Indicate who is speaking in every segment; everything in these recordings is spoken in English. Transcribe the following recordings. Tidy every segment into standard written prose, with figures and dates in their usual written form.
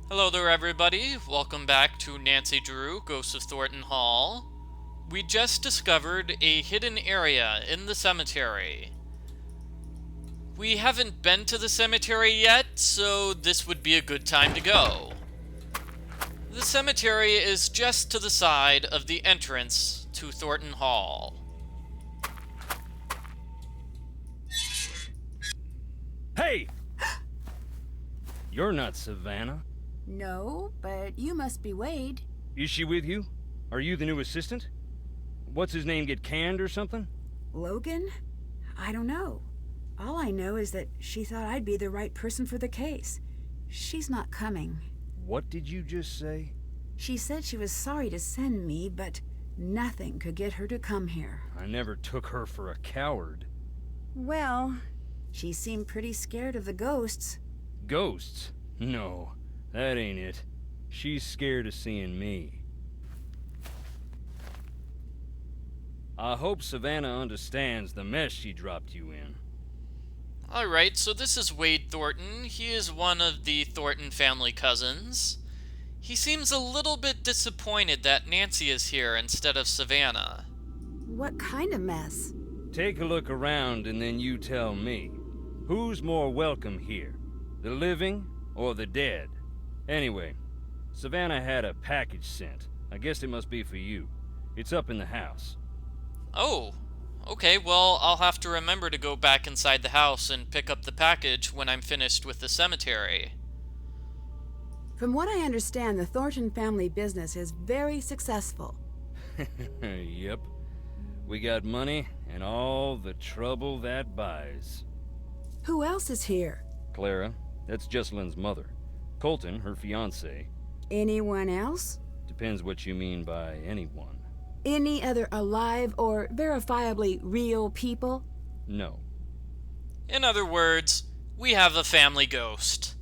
Speaker 1: Hello there, everybody. Welcome back to Nancy Drew, Ghosts of Thornton Hall. We just discovered a hidden area in the cemetery. We haven't been to the cemetery yet, so this would be a good time to go. The cemetery is just to the side of the entrance to Thornton Hall.
Speaker 2: Hey! You're not Savannah.
Speaker 3: No, but you must be Wade.
Speaker 2: Is she with you? Are you the new assistant? What's his name, get canned or something?
Speaker 3: Logan? I don't know. All I know is that she thought I'd be the right person for the case. She's not coming.
Speaker 2: What did you just say?
Speaker 3: She said she was sorry to send me, but nothing could get her to come here.
Speaker 2: I never took her for a coward.
Speaker 3: Well, she seemed pretty scared of the ghosts.
Speaker 2: Ghosts? No, that ain't it. She's scared of seeing me. I hope Savannah understands the mess she dropped you in.
Speaker 1: Alright, so this is Wade Thornton. He is one of the Thornton family cousins. He seems a little bit disappointed that Nancy is here instead of Savannah.
Speaker 3: What kind of mess?
Speaker 2: Take a look around and then you tell me. Who's more welcome here? The living or the dead? Anyway, Savannah had a package sent. I guess it must be for you. It's up in the house.
Speaker 1: Oh, okay, well, I'll have to remember to go back inside the house and pick up the package when I'm finished with the cemetery.
Speaker 3: From what I understand, the Thornton family business is very successful.
Speaker 2: Yep. We got money and all the trouble that buys.
Speaker 3: Who else is here?
Speaker 2: Clara, that's Jessalyn's mother. Colton, her fiancé.
Speaker 3: Anyone else?
Speaker 2: Depends what you mean by anyone.
Speaker 3: Any other alive or verifiably real people?
Speaker 2: No.
Speaker 1: In other words, we have a family ghost.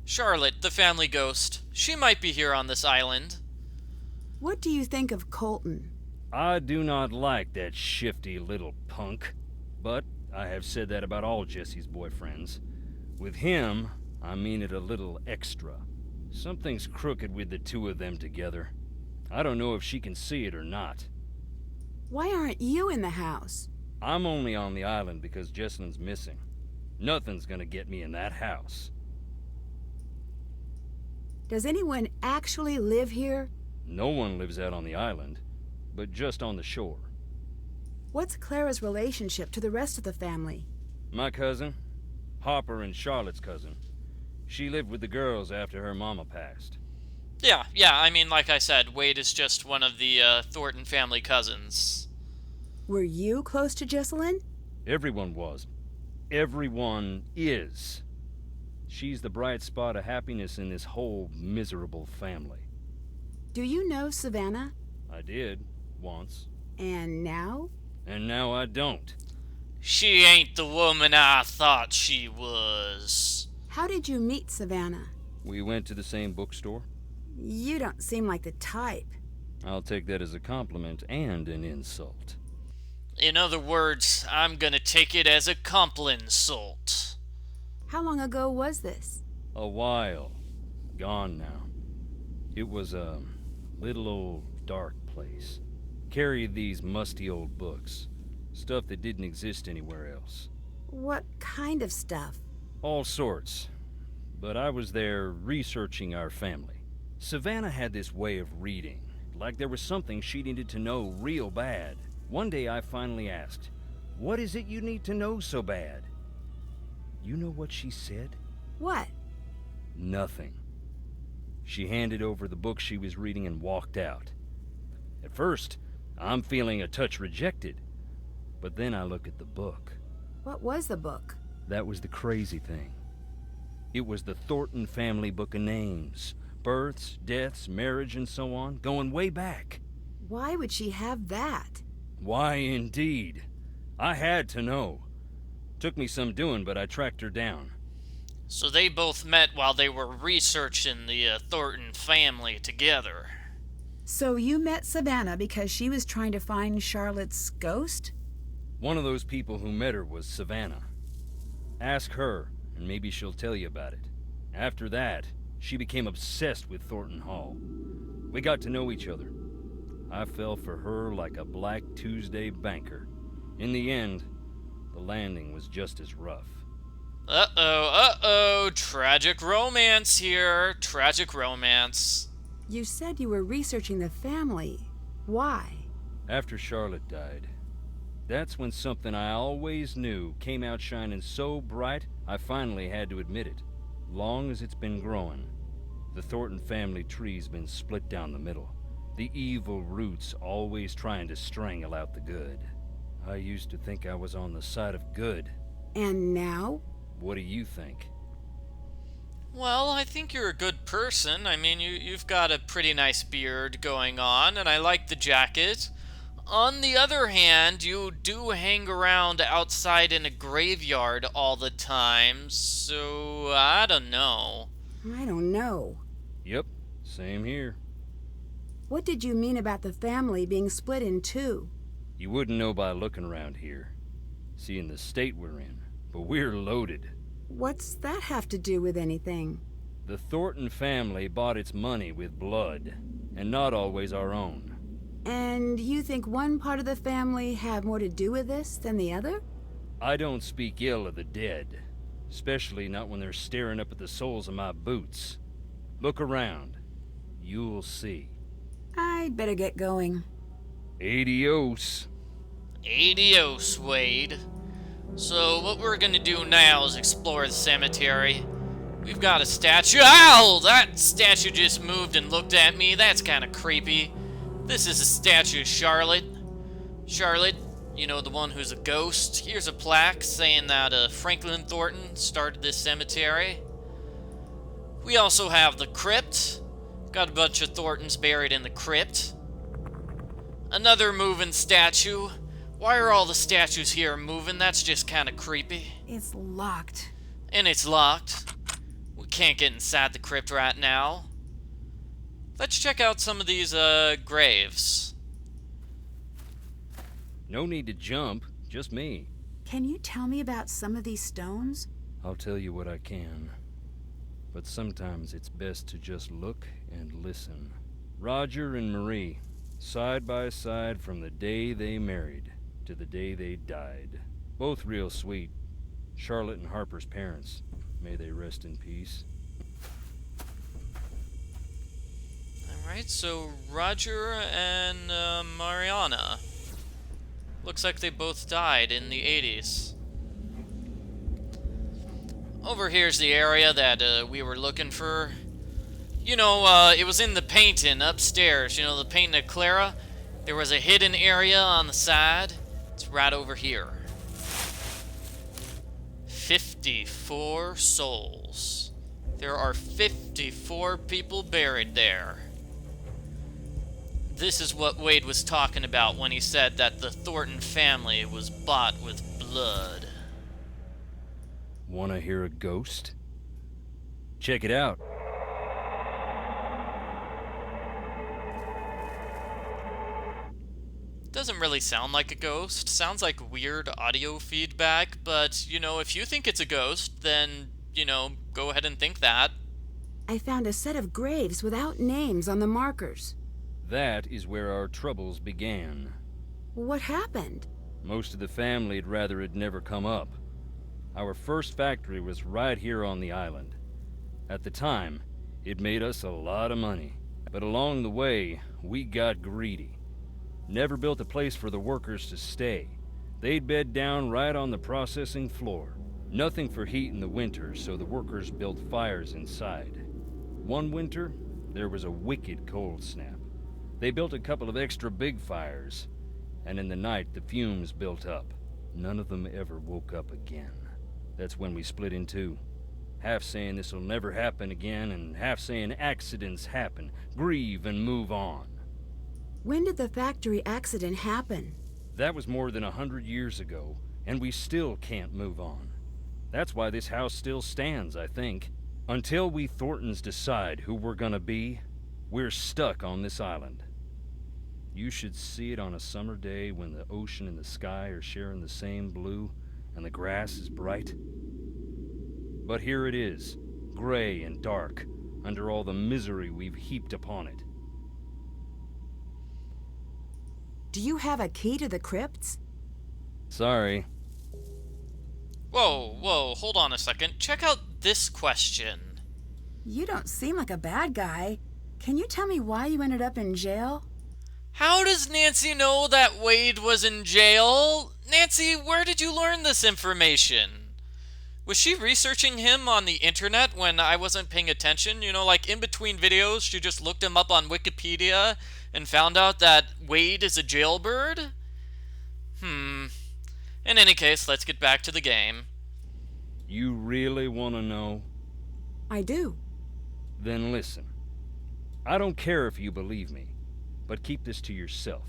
Speaker 1: Charlotte, the family ghost. She might be here on this island.
Speaker 3: What do you think of Colton?
Speaker 2: I do not like that shifty little punk. But I have said that about all Jesse's boyfriends. With him, I mean it a little extra. Something's crooked with the two of them together. I don't know if she can see it or not.
Speaker 3: Why aren't you in the house?
Speaker 2: I'm only on the island because Jessalyn's missing. Nothing's gonna get me in that house.
Speaker 3: Does anyone actually live here?
Speaker 2: No one lives out on the island, but just on the shore.
Speaker 3: What's Clara's relationship to the rest of the family?
Speaker 2: My cousin, Harper and Charlotte's cousin. She lived with the girls after her mama passed.
Speaker 1: Yeah, I mean, like I said, Wade is just one of the Thornton family cousins.
Speaker 3: Were you close to Jessalyn?
Speaker 2: Everyone was. Everyone is. She's the bright spot of happiness in this whole miserable family.
Speaker 3: Do you know Savannah?
Speaker 2: I did, once.
Speaker 3: And now?
Speaker 2: And now I don't.
Speaker 1: She ain't the woman I thought she was.
Speaker 3: How did you meet Savannah?
Speaker 2: We went to the same bookstore.
Speaker 3: You don't seem like the type.
Speaker 2: I'll take that as a compliment and an insult.
Speaker 1: In other words, I'm gonna take it as a compliment.
Speaker 3: How long ago was this?
Speaker 2: A while. Gone now. It was a little old dark place. Carried these musty old books. Stuff that didn't exist anywhere else.
Speaker 3: What kind of stuff?
Speaker 2: All sorts. But I was there researching our family. Savannah had this way of reading, like there was something she needed to know real bad. One day I finally asked, "What is it you need to know so bad?" You know what she said?
Speaker 3: What?
Speaker 2: Nothing. She handed over the book she was reading and walked out. At first, I'm feeling a touch rejected. But then I look at the book.
Speaker 3: What was the book?
Speaker 2: That was the crazy thing. It was the Thornton family book of names. Births, deaths, marriage, and so on, going way back.
Speaker 3: Why would she have that?
Speaker 2: Why, indeed. I had to know. Took me some doing, but I tracked her down.
Speaker 1: So they both met while they were researching the Thornton family together.
Speaker 3: So you met Savannah because she was trying to find Charlotte's ghost?
Speaker 2: One of those people who met her was Savannah. Ask her, and maybe she'll tell you about it. After that, she became obsessed with Thornton Hall. We got to know each other. I fell for her like a Black Tuesday banker. In the end, the landing was just as rough.
Speaker 1: Uh-oh. Tragic romance here. Tragic romance.
Speaker 3: You said you were researching the family. Why?
Speaker 2: After Charlotte died, that's when something I always knew came out shining so bright, I finally had to admit it. Long as it's been growing, the Thornton family tree's been split down the middle. The evil roots always trying to strangle out the good. I used to think I was on the side of good.
Speaker 3: And now?
Speaker 2: What do you think?
Speaker 1: Well, I think you're a good person. I mean, you've got a pretty nice beard going on, and I like the jacket. On the other hand, you do hang around outside in a graveyard all the time, so I don't know.
Speaker 3: I don't know.
Speaker 2: Yep, same here.
Speaker 3: What did you mean about the family being split in two?
Speaker 2: You wouldn't know by looking around here, seeing the state we're in, but we're loaded.
Speaker 3: What's that have to do with anything?
Speaker 2: The Thornton family bought its money with blood, and not always our own.
Speaker 3: And you think one part of the family had more to do with this than the other?
Speaker 2: I don't speak ill of the dead, especially not when they're staring up at the soles of my boots. Look around. You'll see.
Speaker 3: I'd better get going.
Speaker 2: Adios.
Speaker 1: Adios, Wade. So what we're gonna do now is explore the cemetery. We've got a statue. Ow! That statue just moved and looked at me. That's kind of creepy. This is a statue of Charlotte. Charlotte, you know, the one who's a ghost. Here's a plaque saying that Franklin Thornton started this cemetery. We also have the crypt. Got a bunch of Thorntons buried in the crypt. Another moving statue. Why are all the statues here moving? That's just kind of creepy.
Speaker 3: It's locked.
Speaker 1: And it's locked. We can't get inside the crypt right now. Let's check out some of these graves.
Speaker 2: No need to jump, just me.
Speaker 3: Can you tell me about some of these stones?
Speaker 2: I'll tell you what I can. But sometimes it's best to just look and listen. Roger and Marie, side by side from the day they married to the day they died. Both real sweet. Charlotte and Harper's parents. May they rest in peace.
Speaker 1: Alright, so Roger and Mariana. Looks like they both died in the 80s. Over here's the area that we were looking for. You know, it was in the painting upstairs. You know, the painting of Clara? There was a hidden area on the side. It's right over here. 54 souls. There are 54 people buried there. This is what Wade was talking about when he said that the Thornton family was bought with blood.
Speaker 2: Wanna hear a ghost? Check it out.
Speaker 1: Doesn't really sound like a ghost. Sounds like weird audio feedback, but, you know, if you think it's a ghost, then, you know, go ahead and think that.
Speaker 3: I found a set of graves without names on the markers.
Speaker 2: That is where our troubles began.
Speaker 3: What happened?
Speaker 2: Most of the family'd rather it never come up. Our first factory was right here on the island. At the time, it made us a lot of money. But along the way, we got greedy. Never built a place for the workers to stay. They'd bed down right on the processing floor. Nothing for heat in the winter, so the workers built fires inside. One winter, there was a wicked cold snap. They built a couple of extra big fires, and in the night the fumes built up. None of them ever woke up again. That's when we split in two. Half saying this'll never happen again, and half saying accidents happen. Grieve and move on.
Speaker 3: When did the factory accident happen?
Speaker 2: That was more than 100 years ago, and we still can't move on. That's why this house still stands, I think. Until we Thorntons decide who we're gonna be, we're stuck on this island. You should see it on a summer day when the ocean and the sky are sharing the same blue and the grass is bright. But here it is, gray and dark, under all the misery we've heaped upon it.
Speaker 3: Do you have a key to the crypts?
Speaker 2: Sorry.
Speaker 1: Whoa, hold on a second. Check out this question.
Speaker 3: You don't seem like a bad guy. Can you tell me why you ended up in jail?
Speaker 1: How does Nancy know that Wade was in jail? Nancy, where did you learn this information? Was she researching him on the internet when I wasn't paying attention? You know, like in between videos, she just looked him up on Wikipedia and found out that Wade is a jailbird? In any case, let's get back to the game.
Speaker 2: You really want to know?
Speaker 3: I do.
Speaker 2: Then listen. I don't care if you believe me, but keep this to yourself.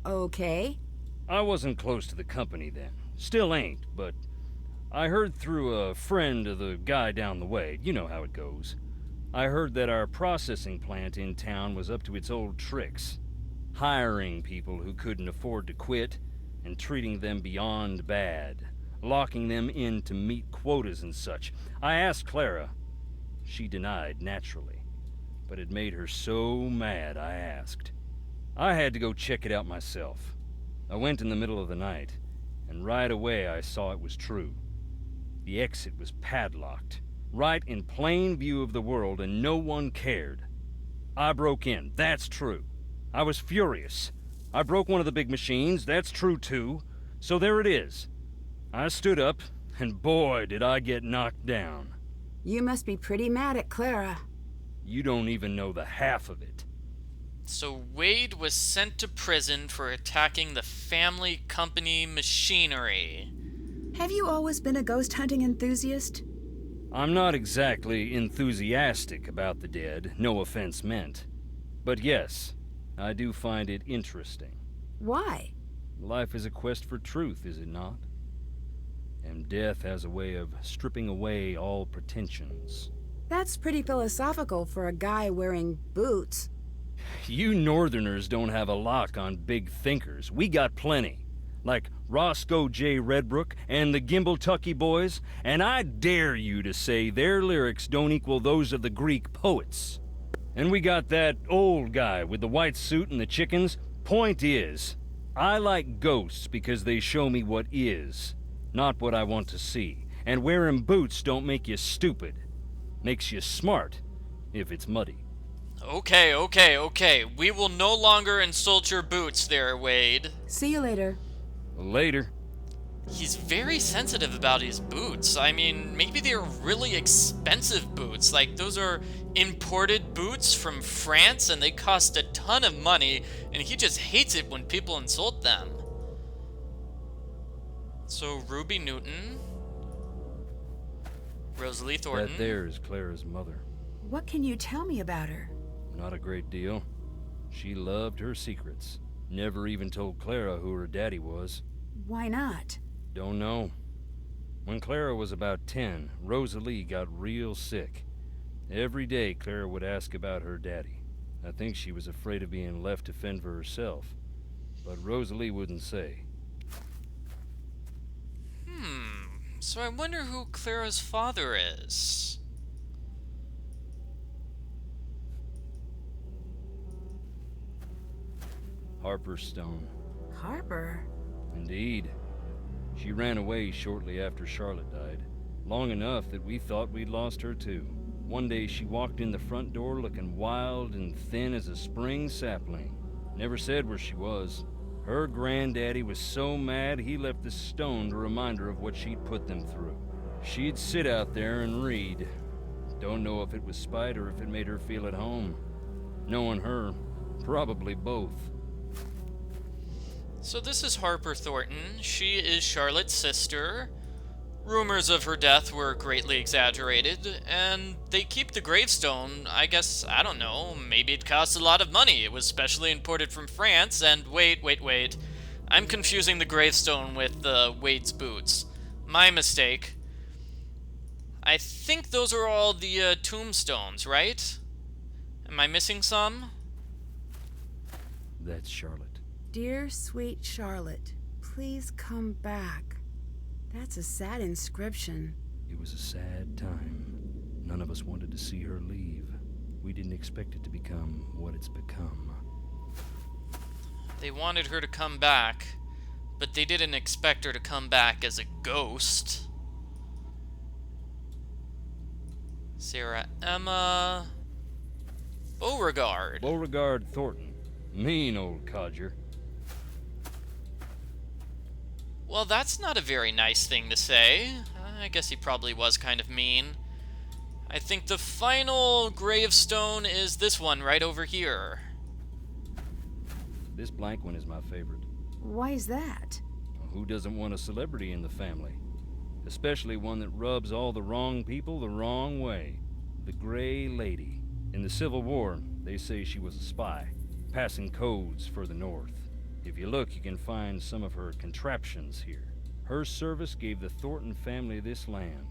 Speaker 3: Okay.
Speaker 2: I wasn't close to the company then. Still ain't, but I heard through a friend of the guy down the way. You know how it goes. I heard that our processing plant in town was up to its old tricks. Hiring people who couldn't afford to quit and treating them beyond bad. Locking them in to meet quotas and such. I asked Clara. She denied, naturally. But it made her so mad I asked. I had to go check it out myself. I went in the middle of the night, and right away I saw it was true. The exit was padlocked, right in plain view of the world, and no one cared. I broke in, that's true. I was furious. I broke one of the big machines, that's true too. So there it is. I stood up, and boy did I get knocked down.
Speaker 3: You must be pretty mad at Clara.
Speaker 2: You don't even know the half of it.
Speaker 1: So Wade was sent to prison for attacking the family company machinery.
Speaker 3: Have you always been a ghost hunting enthusiast?
Speaker 2: I'm not exactly enthusiastic about the dead, no offense meant. But yes, I do find it interesting.
Speaker 3: Why?
Speaker 2: Life is a quest for truth, is it not? And death has a way of stripping away all pretensions.
Speaker 3: That's pretty philosophical for a guy wearing boots.
Speaker 2: You Northerners don't have a lock on big thinkers. We got plenty. Like Roscoe J. Redbrook and the Gimbaltucky Boys, and I dare you to say their lyrics don't equal those of the Greek poets. And we got that old guy with the white suit and the chickens. Point is, I like ghosts because they show me what is, not what I want to see. And wearing boots don't make you stupid. Makes you smart, if it's muddy.
Speaker 1: Okay. We will no longer insult your boots there, Wade.
Speaker 3: See you later.
Speaker 2: Later.
Speaker 1: He's very sensitive about his boots. I mean, maybe they're really expensive boots. Like, those are imported boots from France, and they cost a ton of money, and he just hates it when people insult them. So, Ruby Newton, Rosalie Thornton.
Speaker 2: That there is Clara's mother.
Speaker 3: What can you tell me about her?
Speaker 2: Not a great deal. She loved her secrets. Never even told Clara who her daddy was.
Speaker 3: Why not?
Speaker 2: Don't know. When Clara was about 10, Rosalie got real sick. Every day Clara would ask about her daddy. I think she was afraid of being left to fend for herself. But Rosalie wouldn't say.
Speaker 1: So I wonder who Clara's father is.
Speaker 2: Harper Stone.
Speaker 3: Harper?
Speaker 2: Indeed. She ran away shortly after Charlotte died. Long enough that we thought we'd lost her too. One day she walked in the front door looking wild and thin as a spring sapling. Never said where she was. Her granddaddy was so mad he left the stone to remind her of what she'd put them through. She'd sit out there and read. Don't know if it was spite or if it made her feel at home. Knowing her, probably both.
Speaker 1: So this is Harper Thornton. She is Charlotte's sister. Rumors of her death were greatly exaggerated, and they keep the gravestone. I guess, I don't know, maybe it cost a lot of money. It was specially imported from France, and wait. I'm confusing the gravestone with Wade's boots. My mistake. I think those are all the tombstones, right? Am I missing some?
Speaker 2: That's Charlotte.
Speaker 3: Dear sweet Charlotte, please come back. That's a sad inscription.
Speaker 2: It was a sad time. None of us wanted to see her leave. We didn't expect it to become what it's become.
Speaker 1: They wanted her to come back, but they didn't expect her to come back as a ghost. Sarah Emma... Beauregard.
Speaker 2: Beauregard Thornton. Mean old codger.
Speaker 1: Well, that's not a very nice thing to say. I guess he probably was kind of mean. I think the final gravestone is this one right over here.
Speaker 2: This blank one is my favorite.
Speaker 3: Why is that?
Speaker 2: Who doesn't want a celebrity in the family? Especially one that rubs all the wrong people the wrong way. The Gray Lady. In the Civil War, they say she was a spy, passing codes for the North. If you look, you can find some of her contraptions here. Her service gave the Thornton family this land.